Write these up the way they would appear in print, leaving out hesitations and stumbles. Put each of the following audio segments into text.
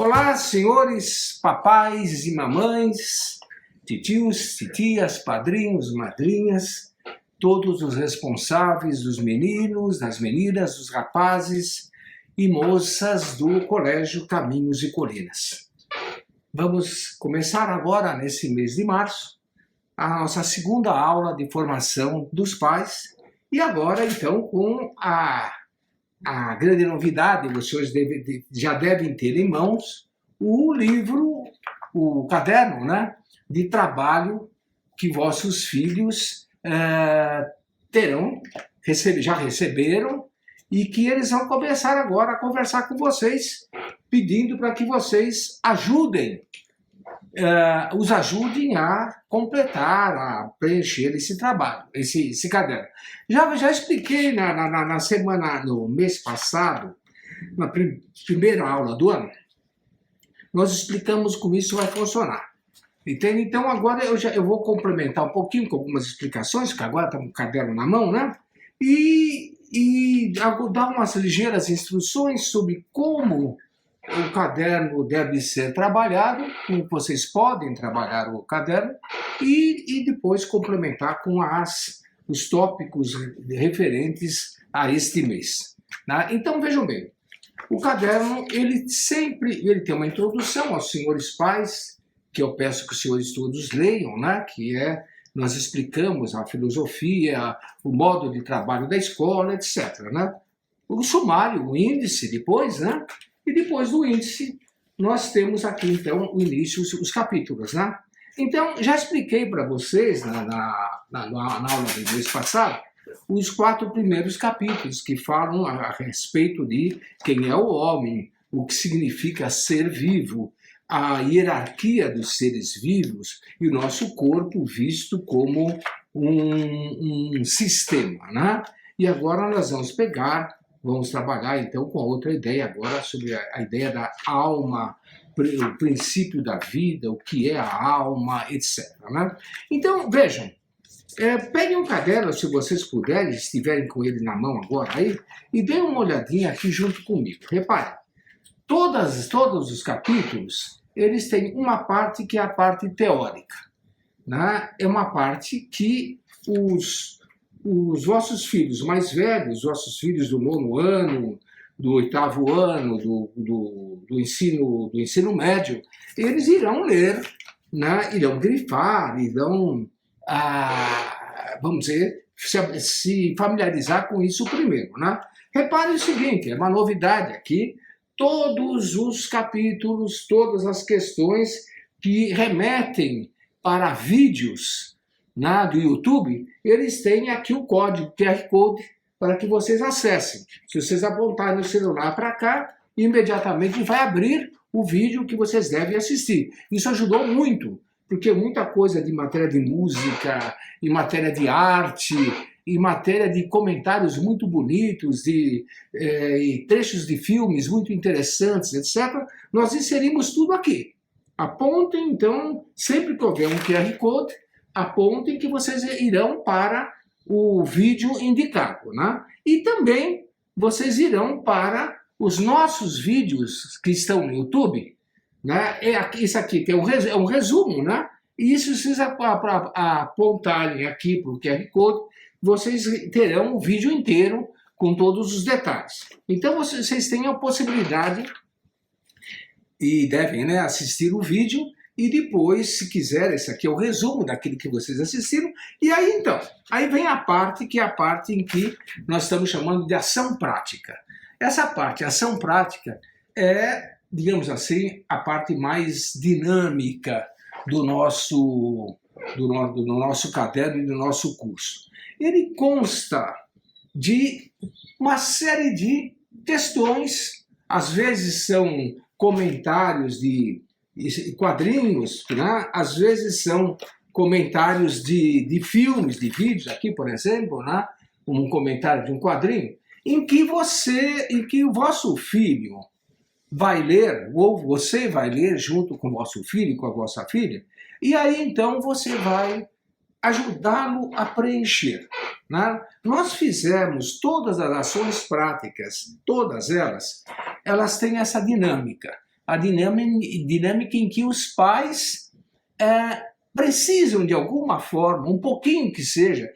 Olá, senhores papais e mamães, titios, titias, padrinhos, madrinhas, todos os responsáveis dos meninos, das meninas, dos rapazes e moças do Colégio Caminhos e Colinas. Vamos começar agora, nesse mês de março, a nossa segunda aula de formação dos pais e agora, então, com a grande novidade, vocês já devem ter em mãos o livro, o caderno, né, de trabalho que vossos filhos já receberam e que eles vão começar agora a conversar com vocês, pedindo para que vocês os ajudem a completar, a preencher esse trabalho, esse caderno. Já expliquei no mês passado, na primeira aula do ano, nós explicamos como isso vai funcionar. Entende? Então agora eu vou complementar um pouquinho com algumas explicações, que agora está com o caderno na mão, né? E dar umas ligeiras instruções sobre como o caderno deve ser trabalhado, como vocês podem trabalhar o caderno, e depois complementar com os tópicos referentes a este mês. Né? Então, vejam bem, o caderno, ele tem uma introdução aos senhores pais, que eu peço que os senhores todos leiam, né? Nós explicamos a filosofia, o modo de trabalho da escola, etc. Né? O sumário, o índice depois, né? E depois do índice, nós temos aqui, então, o início, os capítulos, né? Então, já expliquei para vocês, na aula do mês passado, os 4 primeiros capítulos que falam a respeito de quem é o homem, o que significa ser vivo, a hierarquia dos seres vivos e o nosso corpo visto como um sistema, né? E agora nós vamos trabalhar então com a outra ideia agora sobre a ideia da alma, o princípio da vida, o que é a alma, etc. Né? Então, vejam, peguem um caderno, se vocês puderem, estiverem com ele na mão agora aí, e deem uma olhadinha aqui junto comigo. Reparem, todos os capítulos, eles têm uma parte que é a parte teórica. Né? É uma parte que os vossos filhos mais velhos, vossos filhos do 9º ano, do 8º ano, do ensino médio, eles irão ler, né? Irão grifar, irão, vamos dizer, se familiarizar com isso primeiro. Né? Reparem o seguinte, é uma novidade aqui, todos os capítulos, todas as questões que remetem para vídeos do YouTube, eles têm aqui o código QR Code para que vocês acessem. Se vocês apontarem o celular para cá, imediatamente vai abrir o vídeo que vocês devem assistir. Isso ajudou muito, porque muita coisa de matéria de música, em matéria de arte, em matéria de comentários muito bonitos, e trechos de filmes muito interessantes, etc., nós inserimos tudo aqui. Apontem, então, sempre que houver um QR Code, apontem que vocês irão para o vídeo indicado, né? E também vocês irão para os nossos vídeos que estão no YouTube, né? Isso aqui que é um resumo, né? E isso vocês apontarem aqui para o QR Code, vocês terão o vídeo inteiro com todos os detalhes. Então vocês têm a possibilidade e devem, né, assistir o vídeo. E depois, se quiser, esse aqui é o resumo daquilo que vocês assistiram. E aí, então, aí vem a parte que é a parte em que nós estamos chamando de ação prática. Essa parte, ação prática, é, digamos assim, a parte mais dinâmica do nosso caderno e do nosso curso. Ele consta de uma série de questões, às vezes são comentários de quadrinhos, né? Às vezes são comentários de filmes, de vídeos, aqui, por exemplo, né? Um comentário de um quadrinho, em que o vosso filho vai ler, ou você vai ler junto com o vosso filho e com a vossa filha, e aí então você vai ajudá-lo a preencher. Né? Nós fizemos todas as ações práticas, todas elas têm essa dinâmica. a dinâmica em que os pais precisam de alguma forma, um pouquinho que seja,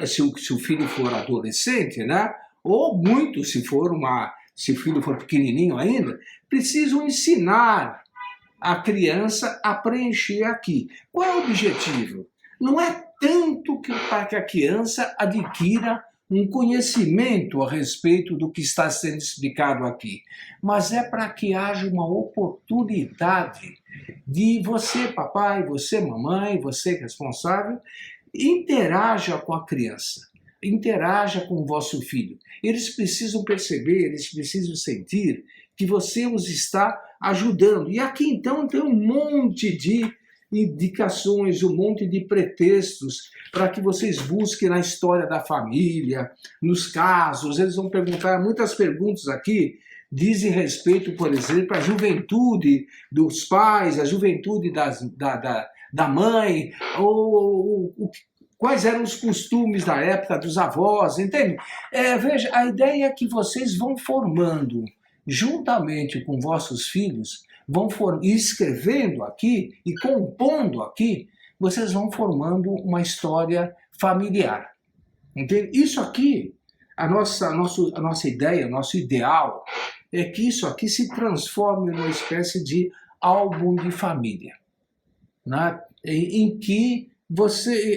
se o filho for adolescente, né? Ou muito se o filho for pequenininho ainda, precisam ensinar a criança a preencher aqui. Qual é o objetivo? Não é tanto para que a criança adquira um conhecimento a respeito do que está sendo explicado aqui, mas é para que haja uma oportunidade de você, papai, você, mamãe, você responsável, interaja com a criança, interaja com o vosso filho. Eles precisam perceber, eles precisam sentir que você os está ajudando. E aqui então tem um monte de indicações, um monte de pretextos para que vocês busquem na história da família, nos casos. Eles vão perguntar, muitas perguntas aqui dizem respeito, por exemplo, à juventude dos pais, à juventude da mãe, quais eram os costumes da época dos avós, entende? Veja, a ideia é que vocês vão formando, juntamente com vossos filhos, vão escrevendo aqui e compondo aqui, vocês vão formando uma história familiar. Entende? Isso aqui, a nossa ideia, nosso ideal, é que isso aqui se transforme numa espécie de álbum de família, né? Em que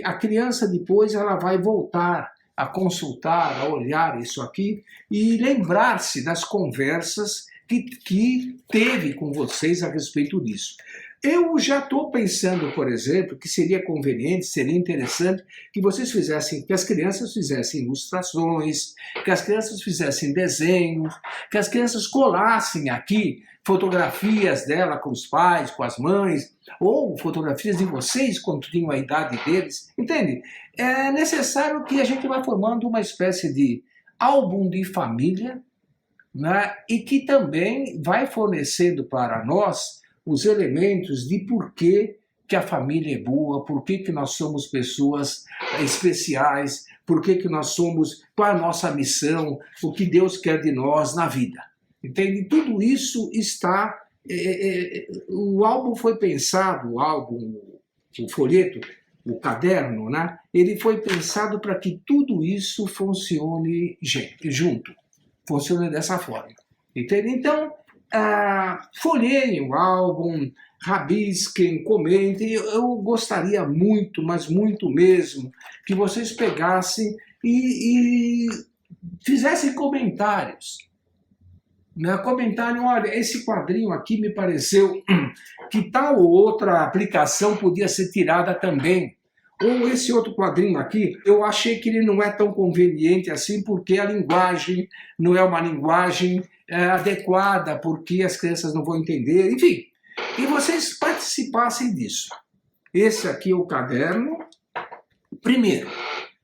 a criança depois ela vai voltar a consultar, a olhar isso aqui e lembrar-se das conversas que teve com vocês a respeito disso. Eu já estou pensando, por exemplo, que seria conveniente, seria interessante que vocês fizessem, que as crianças fizessem ilustrações, que as crianças fizessem desenhos, que as crianças colassem aqui fotografias dela com os pais, com as mães, ou fotografias de vocês quando tinham a idade deles, entende? É necessário que a gente vá formando uma espécie de álbum de família, né? E que também vai fornecendo para nós os elementos de por que a família é boa, por que nós somos pessoas especiais, por que nós somos, qual a nossa missão, o que Deus quer de nós na vida. Entende? Tudo isso está... o álbum foi pensado, o folheto, o caderno, né? Ele foi pensado para que tudo isso funcione junto, funcione dessa forma. Entende? Então, folheiem o álbum, rabisquem, comentem. Eu gostaria muito, mas muito mesmo, que vocês pegassem e fizessem comentários. Comentário, olha, esse quadrinho aqui me pareceu que tal ou outra aplicação podia ser tirada também. Ou esse outro quadrinho aqui, eu achei que ele não é tão conveniente assim porque a linguagem não é uma linguagem adequada, porque as crianças não vão entender, enfim. E vocês participassem disso. Esse aqui é o caderno, primeiro,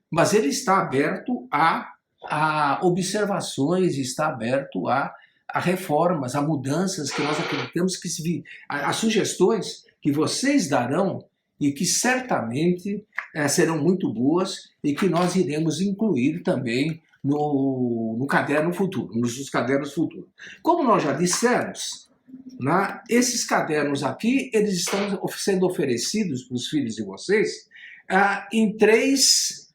mas ele está aberto a observações, está aberto a reformas, a mudanças que nós acreditamos que as sugestões que vocês darão e que certamente serão muito boas e que nós iremos incluir também no caderno futuro, nos cadernos futuros. Como nós já dissemos, né, esses cadernos aqui, eles estão sendo oferecidos para os filhos de vocês em 3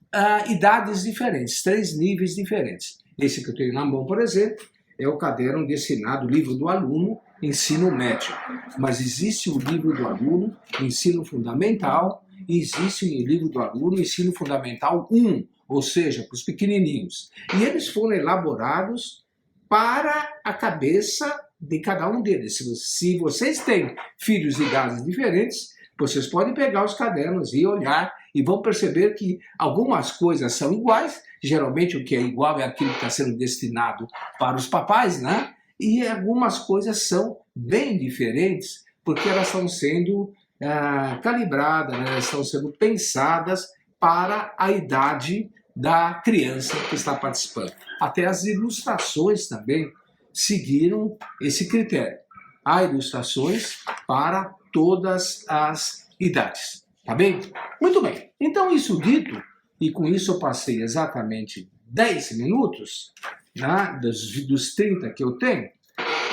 idades diferentes, 3 níveis diferentes. Esse que eu tenho na mão, por exemplo, é o caderno destinado, o livro do aluno, ensino médio. Mas existe o livro do aluno, ensino fundamental, e existe o livro do aluno, ensino fundamental 1, ou seja, para os pequenininhos. E eles foram elaborados para a cabeça de cada um deles. Se vocês têm filhos de idades diferentes, vocês podem pegar os cadernos e olhar e vão perceber que algumas coisas são iguais. Geralmente o que é igual é aquilo que está sendo destinado para os papais, né? E algumas coisas são bem diferentes porque elas estão sendo calibradas, né? Elas estão sendo pensadas para a idade da criança que está participando. Até as ilustrações também seguiram esse critério. Há ilustrações para todas as idades. Tá bem? Muito bem. Então, isso dito, e com isso eu passei exatamente 10 minutos, né, dos 30 que eu tenho,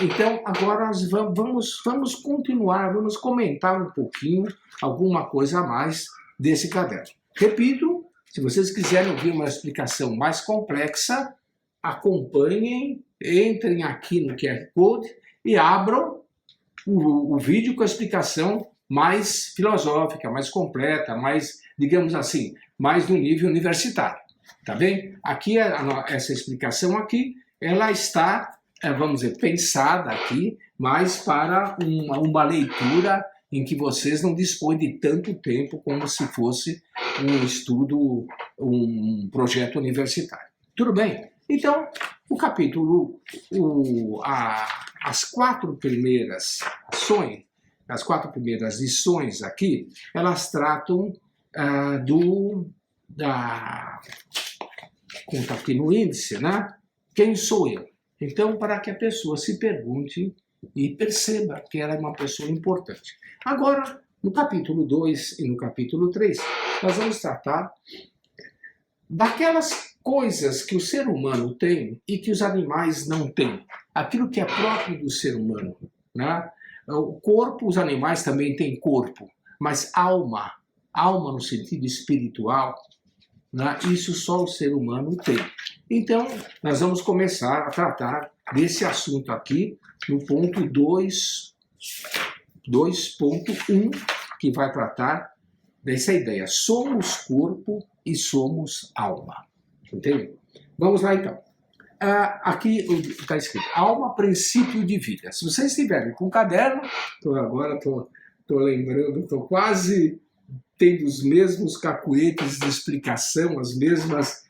Então, agora nós vamos continuar, vamos comentar um pouquinho, alguma coisa a mais desse caderno. Repito, se vocês quiserem ouvir uma explicação mais complexa, acompanhem, entrem aqui no QR Code e abram o vídeo com a explicação mais filosófica, mais completa, mais, digamos assim, mais no nível universitário. Tá bem? Aqui, essa explicação aqui, ela está, vamos dizer, pensada aqui, mas para uma leitura em que vocês não dispõem de tanto tempo como se fosse um estudo, um projeto universitário. Tudo bem? Então, o capítulo, as 4 primeiras ações, as 4 primeiras lições aqui, elas tratam como está aqui no índice, né? Quem sou eu? Então, para que a pessoa se pergunte e perceba que ela é uma pessoa importante. Agora, no capítulo 2 e no capítulo 3, nós vamos tratar daquelas coisas que o ser humano tem e que os animais não têm. Aquilo que é próprio do ser humano, né? O corpo, os animais também têm corpo, mas alma no sentido espiritual, né? Isso só o ser humano tem. Então, nós vamos começar a tratar desse assunto aqui no ponto 2.1, que vai tratar dessa ideia. Somos corpo e somos alma. Entende? Vamos lá, então. Aqui está escrito, alma, princípio de vida. Se vocês estiverem com o caderno, agora estou lembrando, estou quase tendo os mesmos cacuetes de explicação, as mesmas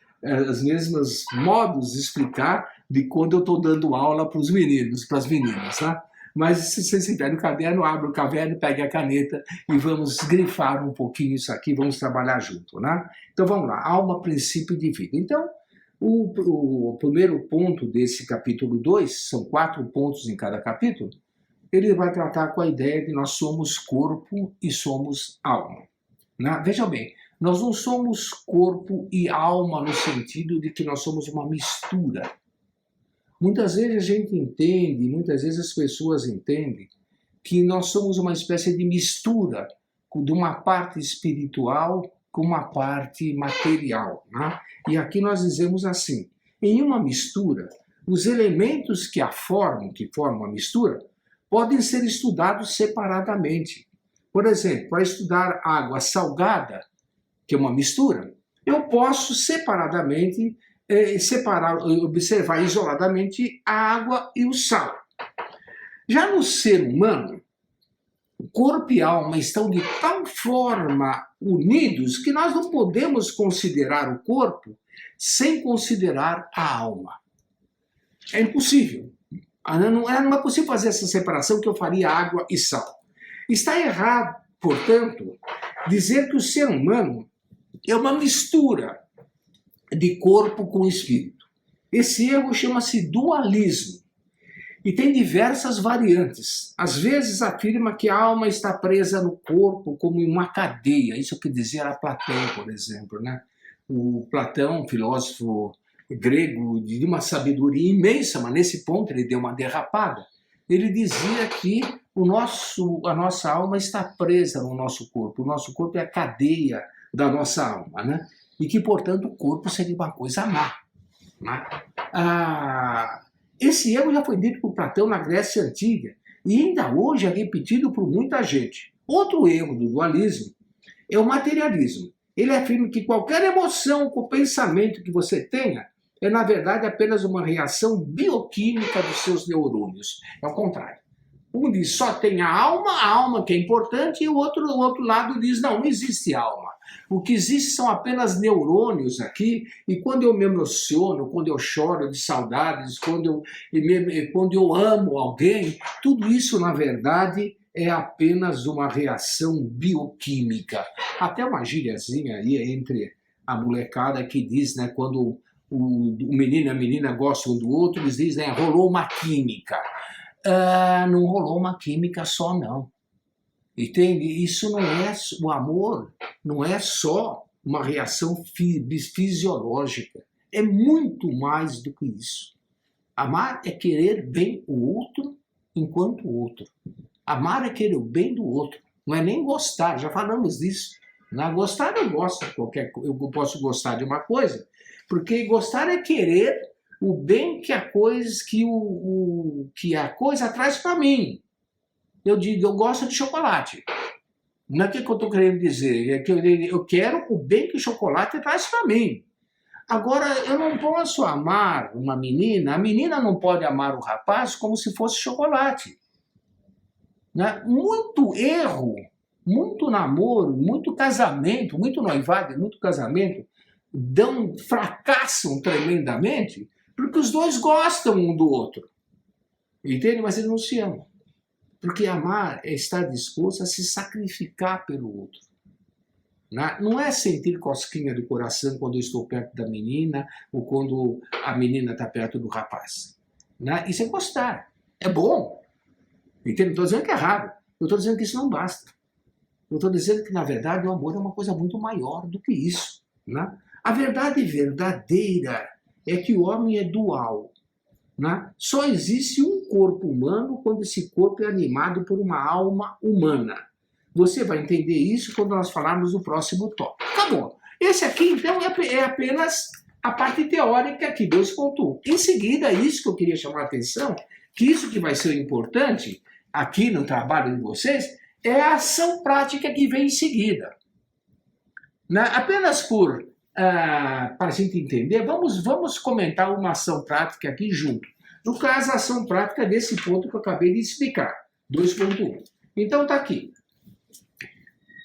modos de explicar de quando eu estou dando aula para os meninos, para as meninas, tá? Mas se vocês tiverem no caderno, abra o caderno, pegue a caneta e vamos grifar um pouquinho isso aqui, vamos trabalhar junto, né? Então vamos lá, alma, princípio de vida. Então, o primeiro ponto desse capítulo 2, são 4 pontos em cada capítulo, ele vai tratar com a ideia de nós somos corpo e somos alma. Né? Vejam bem, nós não somos corpo e alma no sentido de que nós somos uma mistura. Muitas vezes a gente entende, muitas vezes as pessoas entendem que nós somos uma espécie de mistura de uma parte espiritual com uma parte material. Né? E aqui nós dizemos assim, em uma mistura, os elementos que formam a mistura, podem ser estudados separadamente. Por exemplo, para estudar água salgada, que é uma mistura, eu posso separadamente observar isoladamente a água e o sal. Já no ser humano, corpo e alma estão de tal forma unidos que nós não podemos considerar o corpo sem considerar a alma. É impossível. Não é possível fazer essa separação que eu faria água e sal. Está errado, portanto, dizer que o ser humano é uma mistura de corpo com espírito. Esse erro chama-se dualismo e tem diversas variantes. Às vezes afirma que a alma está presa no corpo como em uma cadeia. Isso que dizia Platão, por exemplo, né? O Platão, filósofo grego de uma sabedoria imensa, mas nesse ponto ele deu uma derrapada. Ele dizia que a nossa alma está presa no nosso corpo. O nosso corpo é a cadeia da nossa alma, né? E que, portanto, o corpo seria uma coisa má. Né? Esse erro já foi dito por Platão na Grécia Antiga e ainda hoje é repetido por muita gente. Outro erro do dualismo é o materialismo. Ele afirma que qualquer emoção ou pensamento que você tenha é, na verdade, apenas uma reação bioquímica dos seus neurônios. É o contrário. Um diz só tem a alma que é importante, e o outro lado diz não existe alma. O que existe são apenas neurônios aqui, e quando eu me emociono, quando eu choro de saudades, quando eu amo alguém, tudo isso, na verdade, é apenas uma reação bioquímica. Até uma gíriazinha aí entre a molecada que diz, né, quando o menino e a menina gostam um do outro, eles dizem, né, rolou uma química. Não rolou uma química só, não. Entende? Isso não é, o amor não é só uma reação fisiológica. É muito mais do que isso. Amar é querer bem o outro enquanto o outro. Amar é querer o bem do outro, não é nem gostar, já falamos disso. Não, gostar eu gosto de eu posso gostar de uma coisa, porque gostar é querer o bem que a coisa traz para mim. Eu digo, eu gosto de chocolate. Não é o que eu estou querendo dizer, é que eu quero o bem que o chocolate traz para mim. Agora, eu não posso amar uma menina, a menina não pode amar o rapaz como se fosse chocolate. Né? Muito erro, muito namoro, muito casamento, muito noivado e muito casamento fracassam tremendamente porque os dois gostam um do outro. Entende? Mas eles não se amam. Porque amar é estar disposto a se sacrificar pelo outro. Não é sentir cosquinha do coração quando eu estou perto da menina ou quando a menina está perto do rapaz. Isso é gostar. É bom. Entende? Não estou dizendo que é errado. Eu estou dizendo que isso não basta. Eu estou dizendo que, na verdade, o amor é uma coisa muito maior do que isso. A verdade verdadeira é que o homem é dual. Só existe um corpo humano quando esse corpo é animado por uma alma humana. Você vai entender isso quando nós falarmos no próximo tópico. Tá bom. Esse aqui, então, é apenas a parte teórica aqui, 2.1. Em seguida, isso que eu queria chamar a atenção, que isso que vai ser importante aqui no trabalho de vocês, é a ação prática que vem em seguida. Apenas para a gente entender, vamos comentar uma ação prática aqui junto. No caso, a ação prática desse ponto que eu acabei de explicar, 2.1. Então, está aqui.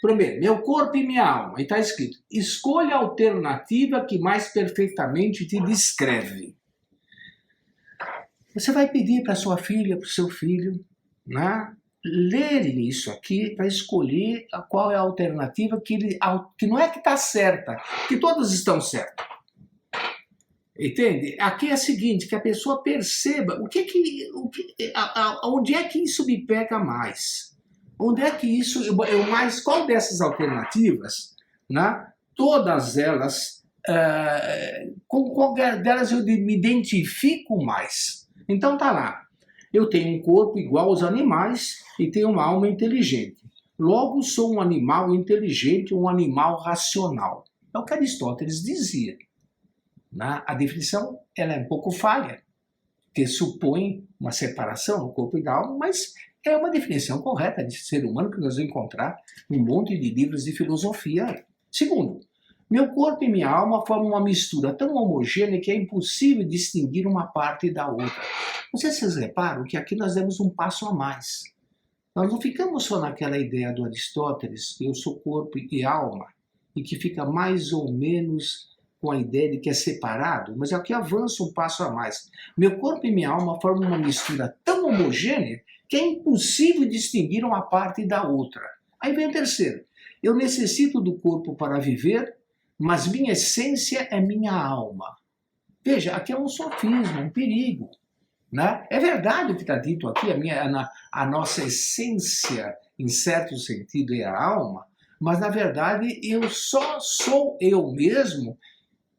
Primeiro, meu corpo e minha alma. E está escrito, escolha a alternativa que mais perfeitamente te descreve. Você vai pedir para sua filha, para o seu filho, lerem isso aqui para escolher qual é a alternativa que não é que está certa, que todas estão certas. Entende? Aqui é o seguinte, que a pessoa perceba onde é que isso me pega mais. Onde é que isso qual dessas alternativas, todas elas, com qualquer delas eu me identifico mais. Então tá lá. Eu tenho um corpo igual aos animais e tenho uma alma inteligente. Logo, sou um animal inteligente, um animal racional. É o que Aristóteles dizia. A definição ela é um pouco falha, que supõe uma separação no corpo e da alma, mas é uma definição correta de ser humano que nós vamos encontrar em um monte de livros de filosofia. Segundo, meu corpo e minha alma formam uma mistura tão homogênea que é impossível distinguir uma parte da outra. Não sei se vocês reparam que aqui nós demos um passo a mais. Nós não ficamos só naquela ideia do Aristóteles, que eu sou corpo e alma, e que fica mais ou menos com a ideia de que é separado, mas aqui avança um passo a mais. Meu corpo e minha alma formam uma mistura tão homogênea que é impossível distinguir uma parte da outra. Aí vem o terceiro. Eu necessito do corpo para viver, mas minha essência é minha alma. Veja, aqui é um sofisma, um perigo. É verdade o que está dito aqui, a nossa essência, em certo sentido, é a alma, mas na verdade eu só sou eu mesmo,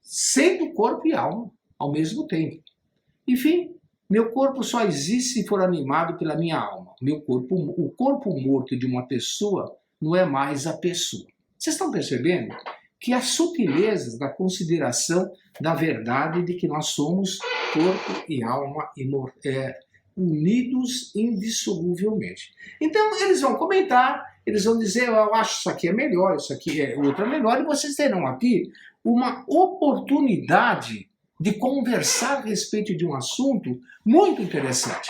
sendo corpo e alma ao mesmo tempo. Enfim, meu corpo só existe se for animado pela minha alma. O corpo morto de uma pessoa não é mais a pessoa. Vocês estão percebendo que as sutilezas da consideração da verdade de que nós somos corpo e alma unidos indissoluvelmente. Então, eles vão comentar, eles vão dizer, eu acho isso aqui é melhor, isso aqui é outra melhor, e vocês terão aqui uma oportunidade de conversar a respeito de um assunto muito interessante.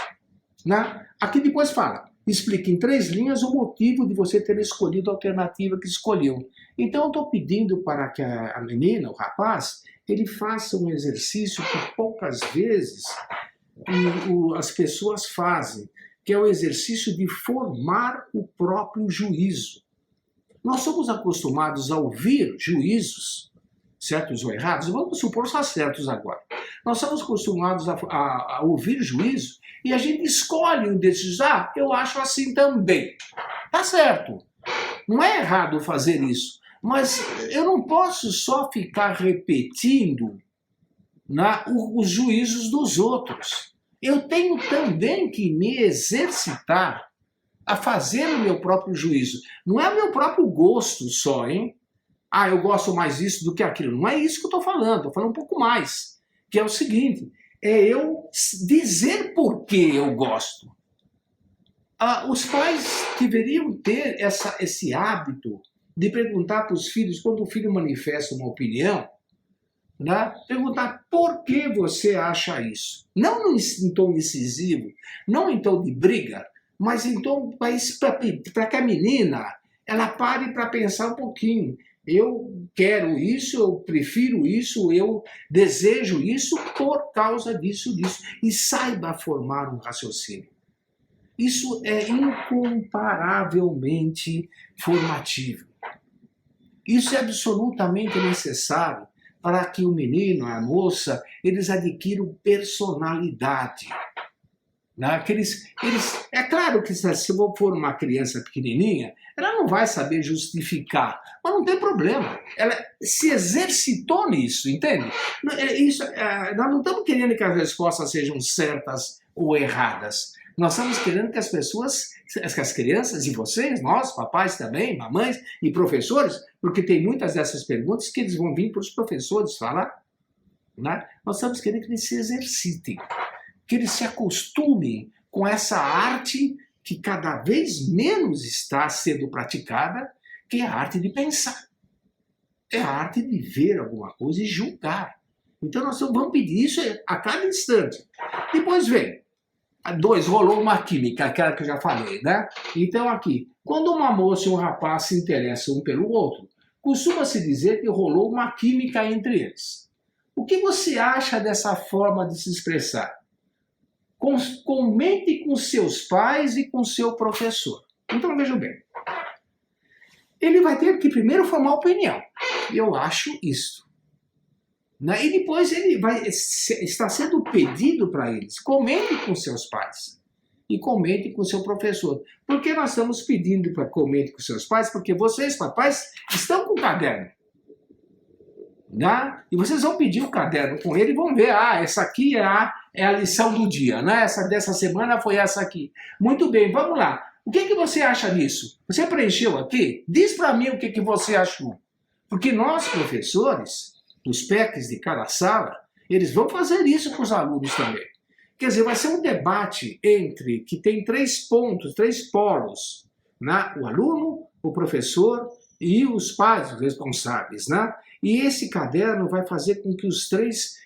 Aqui depois fala, explica em 3 linhas o motivo de você ter escolhido a alternativa que escolheu. Então eu estou pedindo para que a menina, o rapaz, ele faça um exercício que poucas vezes as pessoas fazem, que é o exercício de formar o próprio juízo. Nós somos acostumados a ouvir juízos, certos ou errados, vamos supor só certos agora. Nós somos acostumados a ouvir juízo e a gente escolhe um desses, eu acho assim também. Tá certo, não é errado fazer isso, mas eu não posso só ficar repetindo os juízos dos outros. eu tenho também que me exercitar a fazer o meu próprio juízo. Não é o meu próprio gosto só, hein? Ah, eu gosto mais disso do que aquilo. Não é isso que eu estou falando. Estou falando um pouco mais. Que é o seguinte, é eu dizer por que eu gosto. Os pais deveriam ter esse hábito de perguntar para os filhos, quando o filho manifesta uma opinião, né? Perguntar por que você acha isso. Não em tom incisivo, não em tom de briga, mas em tom para que a menina ela pare para pensar um pouquinho. Eu quero isso, eu prefiro isso, eu desejo isso por causa disso. E saiba formar um raciocínio. Isso é incomparavelmente formativo. Isso é absolutamente necessário para que o menino, a moça, eles adquiram personalidade. Né? É claro que se for uma criança pequenininha, ela não vai saber justificar, mas não tem problema. Ela se exercitou nisso, entende? Nós não estamos querendo que as respostas sejam certas ou erradas. Nós estamos querendo que as pessoas, que as crianças e vocês, nós, papais também, mamães e professores, porque tem muitas dessas perguntas que eles vão vir para os professores falar, né? Nós estamos querendo que eles se exercitem, que eles se acostumem com essa arte que cada vez menos está sendo praticada, que é a arte de pensar. É a arte de ver alguma coisa e julgar. Então nós vamos pedir isso a cada instante. Depois vem. 2, rolou uma química, aquela que eu já falei, né? Então aqui, quando uma moça e um rapaz se interessam um pelo outro, costuma-se dizer que rolou uma química entre eles. O que você acha dessa forma de se expressar? Comente com seus pais e com seu professor. Então veja bem. Ele vai ter que primeiro formar opinião. Eu acho isto. Né? E depois está sendo pedido para eles, comente com seus pais e comente com seu professor. Por que nós estamos pedindo para comente com seus pais? Porque vocês, papais, estão com o caderno. Né? E vocês vão pedir o caderno com ele e vão ver, essa aqui é a lição do dia, né? Essa dessa semana foi essa aqui. Muito bem, vamos lá. O que você acha disso? Você preencheu aqui? Diz para mim o que você achou. Porque nós, professores, os PECs de cada sala, eles vão fazer isso com os alunos também. Quer dizer, vai ser um debate que tem 3 pontos, 3 polos, né? O aluno, o professor e os pais, os responsáveis, né? E esse caderno vai fazer com que os 3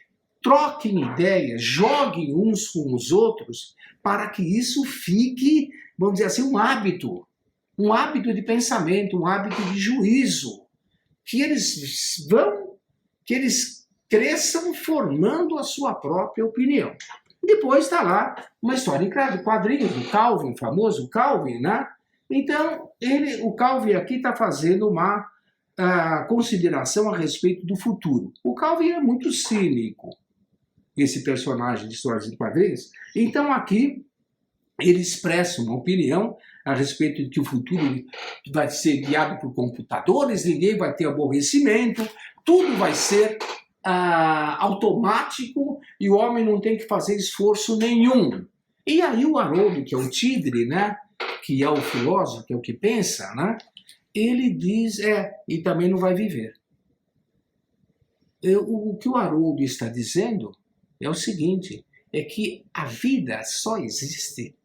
troquem ideias, joguem uns com os outros, para que isso fique, vamos dizer assim, um hábito de pensamento, um hábito de juízo, que eles cresçam formando a sua própria opinião. Depois está lá uma história em quadrinhos do Calvin, famoso Calvin, né? Então, o Calvin aqui está fazendo uma consideração a respeito do futuro. O Calvin é muito cínico, esse personagem de histórias em quadrinhos. Então, aqui, ele expressa uma opinião a respeito de que o futuro vai ser guiado por computadores, ninguém vai ter aborrecimento, tudo vai ser automático e o homem não tem que fazer esforço nenhum. E aí o Haroldo, que é o tigre, né, que é o filósofo, que é o que pensa, né, ele diz, e também não vai viver. O que o Haroldo está dizendo é o seguinte, é que a vida só existe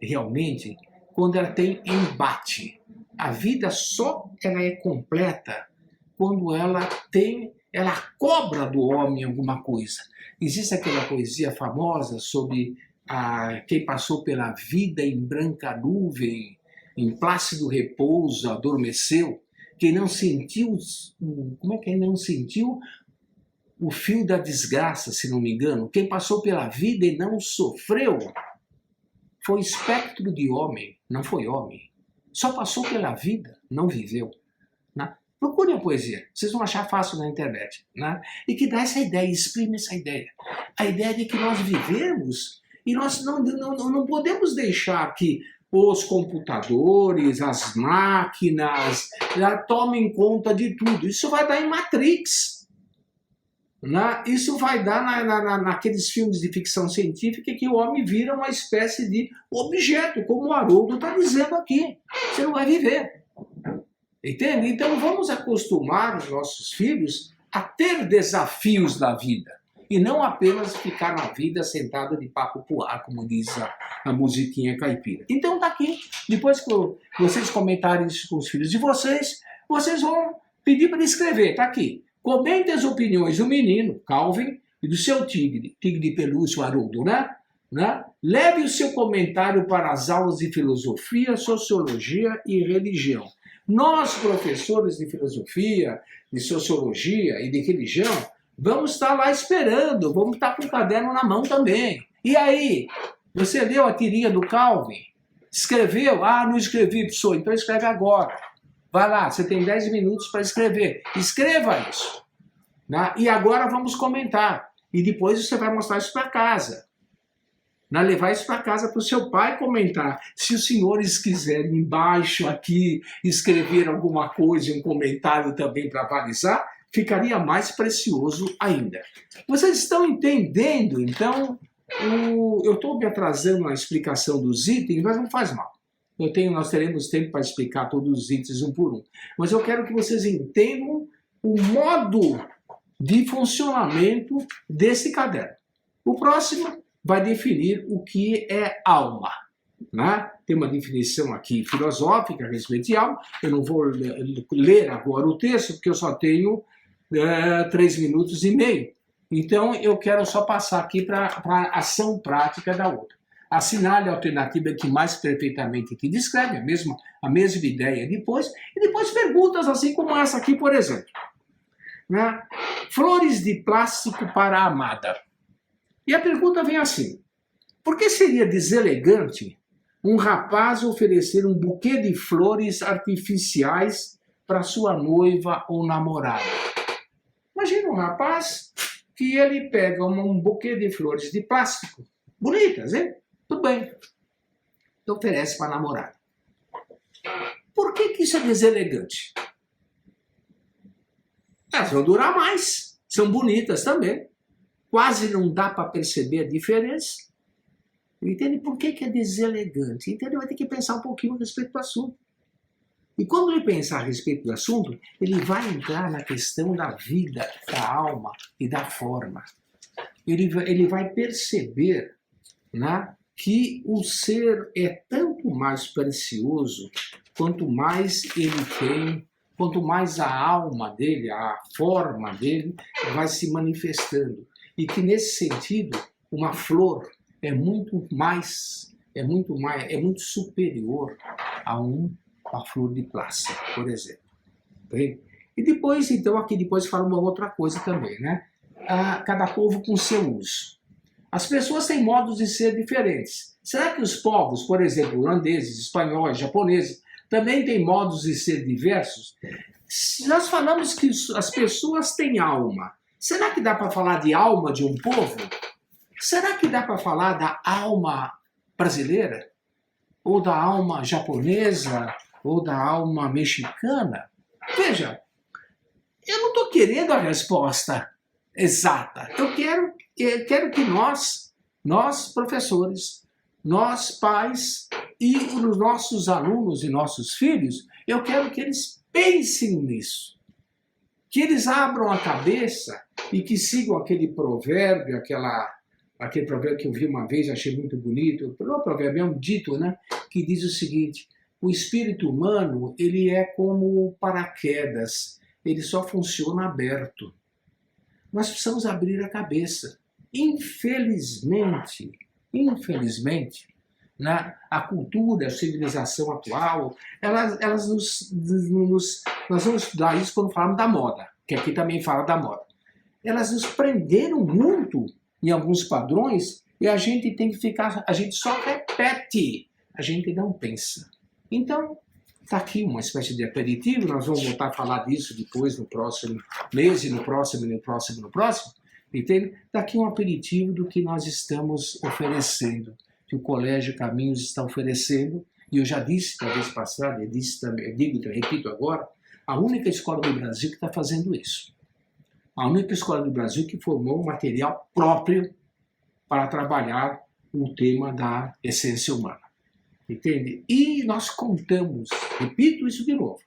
realmente quando ela tem embate. A vida ela é completa quando ela cobra do homem alguma coisa. Existe aquela poesia famosa sobre quem passou pela vida em branca nuvem, em plácido repouso, adormeceu, quem não sentiu, não sentiu o fio da desgraça, se não me engano, quem passou pela vida e não sofreu, foi espectro de homem, não foi homem. Só passou pela vida, não viveu. Né? Procurem a poesia, vocês vão achar fácil na internet. Né? E que dá essa ideia, exprime essa ideia. A ideia de que nós vivemos e nós não podemos deixar que os computadores, as máquinas, já tomem conta de tudo. Isso vai dar em Matrix. Isso vai dar naqueles filmes de ficção científica que o homem vira uma espécie de objeto, como o Haroldo está dizendo aqui. Você não vai viver. Entende? Então vamos acostumar os nossos filhos a ter desafios na vida. E não apenas ficar na vida sentado de papo pro ar, como diz a musiquinha caipira. Então tá aqui. Depois que vocês comentarem isso com os filhos de vocês, vocês vão pedir para ele escrever. Tá aqui. Comente as opiniões do menino, Calvin, e do seu tigre de pelúcia, Haroldo, né? Leve o seu comentário para as aulas de filosofia, sociologia e religião. Nós, professores de filosofia, de sociologia e de religião, vamos estar lá esperando, vamos estar com o caderno na mão também. E aí, você leu a tirinha do Calvin? Escreveu? Ah, não escrevi, professor, então escreve agora. Vai lá, você tem 10 minutos para escrever. Escreva isso. E agora vamos comentar. E depois você vai mostrar isso para casa. Levar isso para casa para o seu pai comentar. Se os senhores quiserem embaixo aqui escrever alguma coisa, um comentário também para avalizar, ficaria mais precioso ainda. Vocês estão entendendo, então? Eu estou me atrasando na explicação dos itens, mas não faz mal. Nós teremos tempo para explicar todos os itens um por um. Mas eu quero que vocês entendam o modo de funcionamento desse caderno. O próximo vai definir o que é alma. Tem uma definição aqui filosófica a respeito de alma. Eu não vou ler agora o texto, porque eu só tenho 3 minutos e meio. Então, eu quero só passar aqui para a ação prática da outra. Assinale a alternativa que mais perfeitamente te descreve, a mesma ideia depois, e depois perguntas assim como essa aqui, por exemplo. Flores de plástico para a amada. E a pergunta vem assim: por que seria deselegante um rapaz oferecer um buquê de flores artificiais para sua noiva ou namorada? Imagina um rapaz que ele pega um buquê de flores de plástico, bonitas, hein? Tudo bem. E oferece para a namorada. Por que isso é deselegante? Elas vão durar mais. São bonitas também. Quase não dá para perceber a diferença. Entende? Por que é deselegante? Então ele vai ter que pensar um pouquinho a respeito do assunto. E quando ele pensar a respeito do assunto, ele vai entrar na questão da vida, da alma e da forma. Ele vai perceber, que o ser é tanto mais precioso quanto mais ele tem, quanto mais a alma dele, a forma dele vai se manifestando. E que nesse sentido, uma flor é muito superior a uma flor de plástico, por exemplo. Bem? E depois, então, aqui depois fala uma outra coisa também, cada povo com seu uso. As pessoas têm modos de ser diferentes. Será que os povos, por exemplo, holandeses, espanhóis, japoneses, também têm modos de ser diversos? Se nós falamos que as pessoas têm alma, será que dá para falar de alma de um povo? Será que dá para falar da alma brasileira? Ou da alma japonesa? Ou da alma mexicana? Veja, eu não estou querendo a resposta exata. Eu quero que nós professores, nós pais e os nossos alunos e nossos filhos, eu quero que eles pensem nisso. Que eles abram a cabeça e que sigam aquele provérbio, aquele provérbio que eu vi uma vez, achei muito bonito. O provérbio é um dito, que diz o seguinte: o espírito humano, ele é como paraquedas, ele só funciona aberto. Nós precisamos abrir a cabeça. Infelizmente, a cultura, a civilização atual, nós vamos estudar isso quando falamos da moda, que aqui também fala da moda. Elas nos prenderam muito em alguns padrões e a gente só repete, a gente não pensa. Então, está aqui uma espécie de aperitivo, nós vamos voltar a falar disso depois no próximo mês e no próximo. Entende? Está aqui um aperitivo do que nós estamos oferecendo, que o Colégio Caminhos está oferecendo, e eu já disse na vez passada, eu digo e repito agora, a única escola do Brasil que está fazendo isso. A única escola do Brasil que formou um material próprio para trabalhar o tema da essência humana. Entende? E nós contamos, repito isso de novo,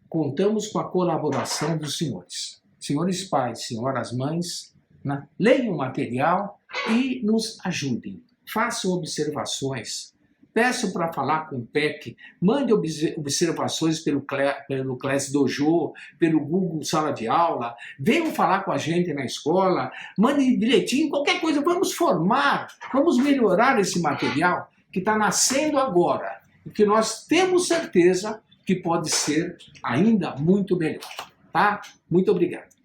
contamos com a colaboração dos senhores. Senhores pais, senhoras mães, né? Leiam o material e nos ajudem. Façam observações. Peço para falar com o PEC, mande observações pelo Class Dojo, pelo Google Sala de Aula, venham falar com a gente na escola, mande bilhetinho, qualquer coisa, vamos formar, vamos melhorar esse material que está nascendo agora e que nós temos certeza que pode ser ainda muito melhor. Tá? Muito obrigado.